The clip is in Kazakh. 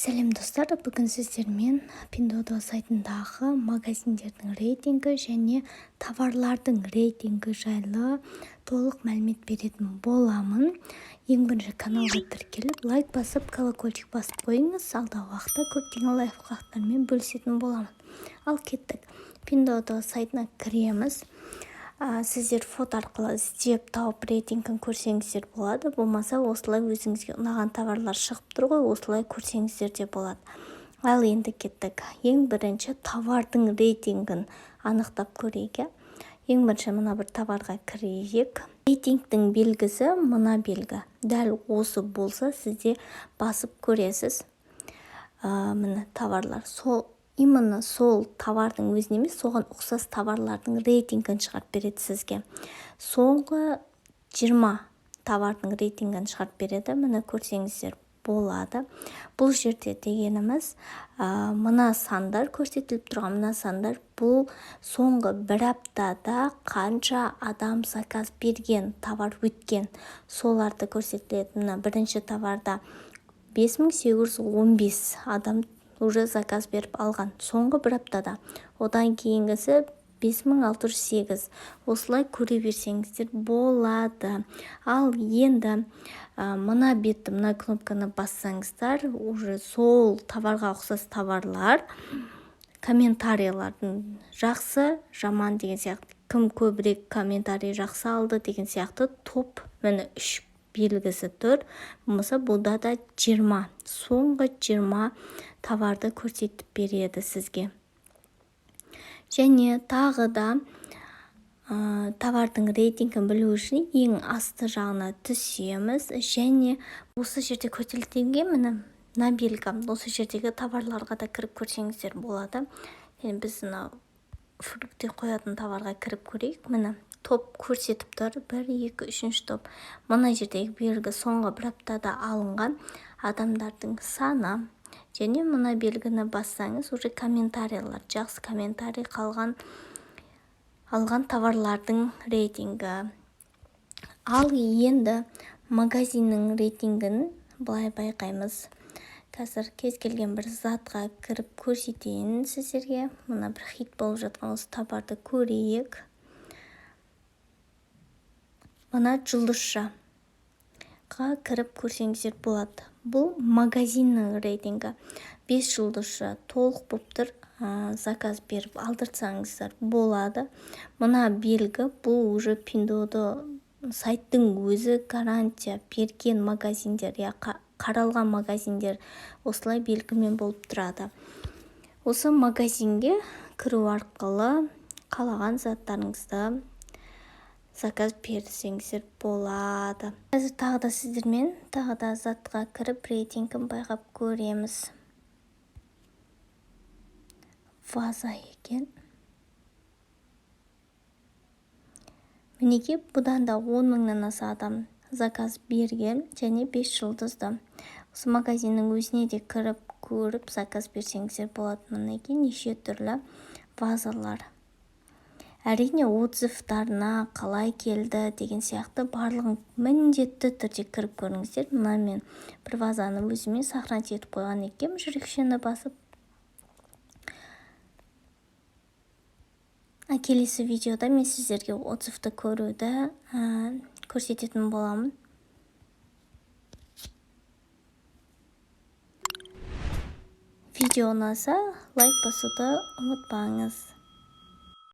Сәлем достар, бүгін сіздермен Pinduoduo сайтындағы магазиндердің рейтингі және товарлардың рейтингі жайлы толық мәлімет беретін боламын. Ең бірінші каналға тіркеліп, лайк басып, колокольчик басып қойыңыз. Алдағы уақытта көптеген лайфхактармен бөлісетін боламын. Ал кеттік. Pinduoduo сайтына кіреміз. Сіздер фото арқылы іздеп тауып рейтингін көрсеңіздер болады. Болмаса осылай өзіңізге ұнаған товарлар шығып тұр ғой, осылай көрсеңіздер де болады. Ал енді кеттік. Ең бірінші товардың рейтингін анықтап көрейік. Ең бірінші мына бір товарға кірейік. Рейтингтің белгісі мына белгі. Дәл осы болса сізде басып көресіз. Міне товарлар. Именно сол товардың өзіне емес, соған ұқсас товарлардың рейтингін шығарып береді сізге. Соңғы 20 товардың рейтингін шығарып береді. Міне көрсеңіздер болады. Бұл жерде дегеніміз, мына сандар көрсетіліп тұрған мына сандар, бұл соңғы бір аптада қанша адам заказ берген, товар өткен, соларды көрсетіледі. Мына бірінші товарда 5815 адам уже заказ беріп алған соңғы бір аптада. Одан кейінгісі 5608. Осылай көре берсеңіздер болады. Ал енді мына бетті, мына кнопканы бассаңыздар, уже сол товарға ұқсас товарлар, комментарийлардың жақсы, жаман деген сияқты, кім көбірек комментарий жақсы алды деген сияқты топ, міне 3 белгісі тұр. Болмаса бұлда да 20, соңғы 20 товарды көрсетіп береді сізге. Және тағы да товардың рейтингін білу үшін ең асты жағына түсеміз. Және осы жерде көрсетілген мына белгі, осы жердегі товарларға да кіріп көрсеңіздер болады. Біз фруктер қоятын товарға кіріп көрейік. Міне топ көрсетіп тұр. 1, 2, 3 топ. Мына жердегі белгі соңғы бір аптада алынған адамдардың саны. Және мына белгіні бассаңыз, уже комментарийлар, жақсы комментарий алған товарлардың рейтингі. Ал енді магазиннің рейтингін былай байқаймыз. Қазір кез келген бір затқа кіріп көрсетейін сіздерге. Мына бір хит болып жатқан осы товарды көрейік. Мына жұлдызшаға кіріп көрсеңіздер болады. Бұл магазиннің рейтингі. 5 жұлдызша толық болып тұр. Заказ беріп алдыртсаңыздар болады. Мына белгі, бұл уже Pinduoduo сайттың өзі гарантия берген магазиндер, қаралған магазиндер осылай белгімен болып тұрады. Осы магазинге кіру арқылы қалаған заттарыңызды заказ берсеңіздер болады. Қазір тағы да сіздермен тағы да затқа кіріп рейтингін байқап көреміз. Ваза екен. Мінеке бұдан да 10 мыңнан аса адам заказ берген және 5 жұлдызды. Осы магазиннің өзіне де кіріп көріп заказ берсеңіздер болады. Мінеке неше түрлі вазалар. Әрине отзывтарына қалай келді деген сияқты барлығын міндетті түрде кіріп көріңіздер. Мына мен бір вазаны өзіме сохранить етіп қойған екем, жүрекшені басып. Келесі видеода мен сіздерге отзывты көруді көрсететін боламын. Видео ұнаса лайк басуды ұмытпаңыз.